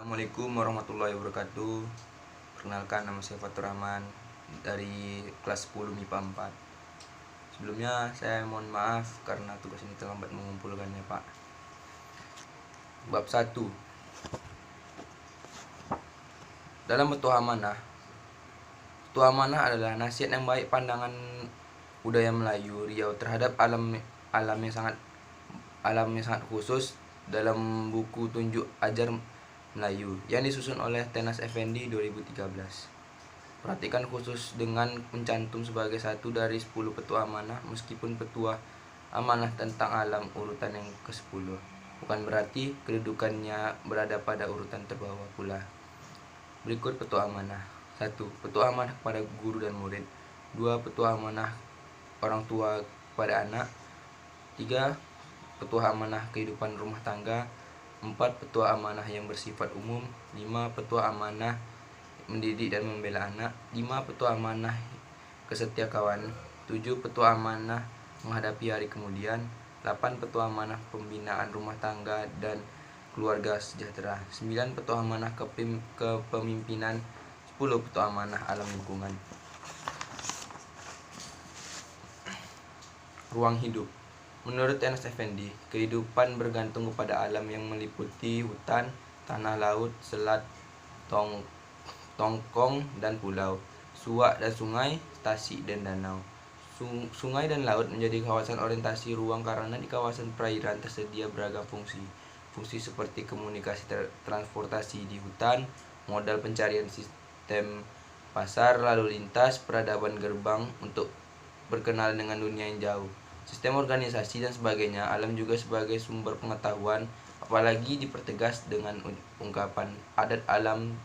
Assalamualaikum warahmatullahi wabarakatuh. Perkenalkan, nama saya Fatur Rahman dari kelas 10 MIPA 4. Sebelumnya saya mohon maaf karena tugas ini terlambat mengumpulkannya, Pak. Bab 1. Dalam Petuah Amanah. Petuah Amanah adalah nasihat yang baik pandangan budaya Melayu Riau terhadap alam yang sangat khusus dalam buku Tunjuk Ajar Melayu yang disusun oleh Tenas Effendi 2013. Perhatikan khusus dengan mencantum sebagai satu dari 10 petuah amanah, meskipun petuah amanah tentang alam urutan yang ke-10 bukan berarti kedudukannya berada pada urutan terbawah pula. Berikut petuah amanah. 1. Petuah amanah kepada guru dan murid. 2. Petuah amanah orang tua kepada anak. 3. Petuah amanah kehidupan rumah tangga. 4. Petuah amanah yang bersifat umum. 5. Petuah amanah mendidik dan membela anak. 5. Petuah amanah kesetiakawan. 7. Petuah amanah menghadapi hari kemudian. 8. Petuah amanah pembinaan rumah tangga dan keluarga sejahtera. 9. Petuah amanah kepemimpinan. 10. Petuah amanah alam lingkungan. Ruang hidup. Menurut Tenas Effendi, kehidupan bergantung kepada alam yang meliputi hutan, tanah, laut, selat, tongkong dan pulau, suak dan sungai, tasik dan danau. Sungai dan laut menjadi kawasan orientasi ruang karena di kawasan perairan tersedia beragam fungsi. Fungsi seperti komunikasi transportasi di hutan, modal pencarian sistem pasar lalu lintas, peradaban gerbang untuk berkenalan dengan dunia yang jauh, sistem organisasi dan sebagainya. Alam juga sebagai sumber pengetahuan, apalagi dipertegas dengan ungkapan adat alam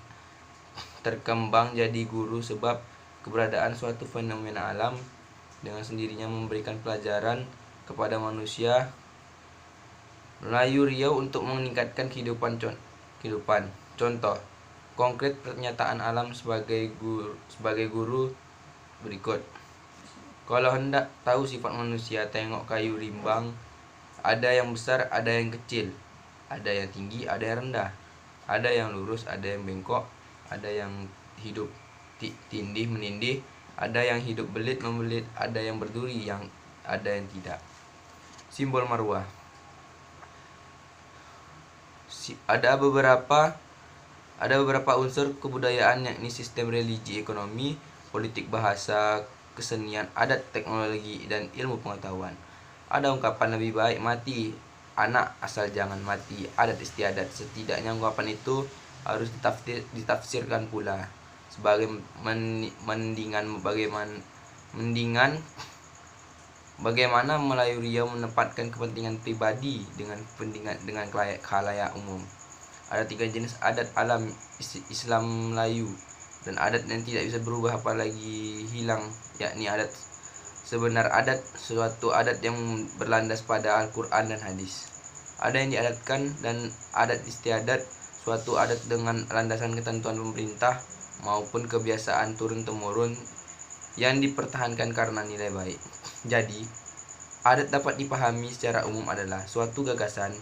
terkembang jadi guru, sebab keberadaan suatu fenomena alam dengan sendirinya memberikan pelajaran kepada manusia Melayu Riau untuk meningkatkan kehidupan. Contoh konkret pernyataan alam sebagai guru berikut. Kalau hendak tahu sifat manusia, tengok kayu rimbang. Ada yang besar, ada yang kecil. Ada yang tinggi, ada yang rendah. Ada yang lurus, ada yang bengkok. Ada yang hidup tindih menindih. Ada yang hidup belit membelit. Ada yang berduri, ada yang tidak. Simbol marwah. Ada beberapa unsur kebudayaan, yakni sistem religi, ekonomi, politik, bahasa, kesenian, adat, teknologi, dan ilmu pengetahuan. Ada ungkapan lebih baik mati anak asal jangan mati adat istiadat. Setidaknya ungkapan itu harus ditafsirkan pula sebagai mendingan bagaimana Melayu Riau menempatkan kepentingan pribadi dengan khalayak umum. Ada 3 jenis adat alam Islam Melayu dan adat yang tidak bisa berubah apalagi hilang, yakni adat sebenar, adat suatu adat yang berlandas pada Al-Quran dan hadis. Ada yang diadatkan dan adat istiadat, suatu adat dengan landasan ketentuan pemerintah maupun kebiasaan turun-temurun yang dipertahankan karena nilai baik. Jadi, adat dapat dipahami secara umum adalah suatu gagasan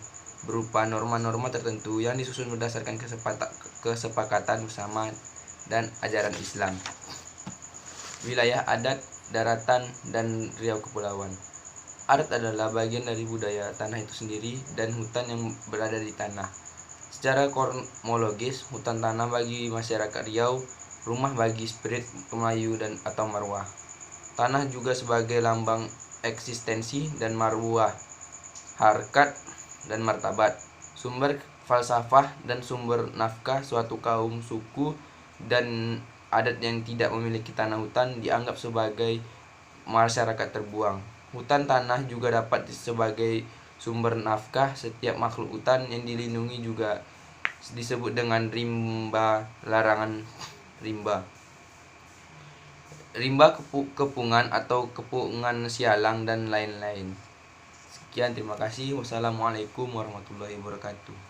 berupa norma-norma tertentu yang disusun berdasarkan kesepakatan bersama dan ajaran Islam. Wilayah adat daratan dan Riau Kepulauan. Adat adalah bagian dari budaya tanah itu sendiri dan hutan yang berada di tanah. Secara kosmologis, hutan tanah bagi masyarakat Riau, rumah bagi spirit Melayu dan atau marwah. Tanah juga sebagai lambang eksistensi dan marwah, harkat dan martabat, sumber falsafah dan sumber nafkah suatu kaum, suku, dan adat yang tidak memiliki tanah hutan dianggap sebagai masyarakat terbuang. Hutan tanah juga dapat sebagai sumber nafkah setiap makhluk hutan yang dilindungi, juga disebut dengan rimba larangan rimba. Rimba kepungan atau kepungan sialang dan lain-lain. Sekian, terima kasih. Wassalamualaikum warahmatullahi wabarakatuh.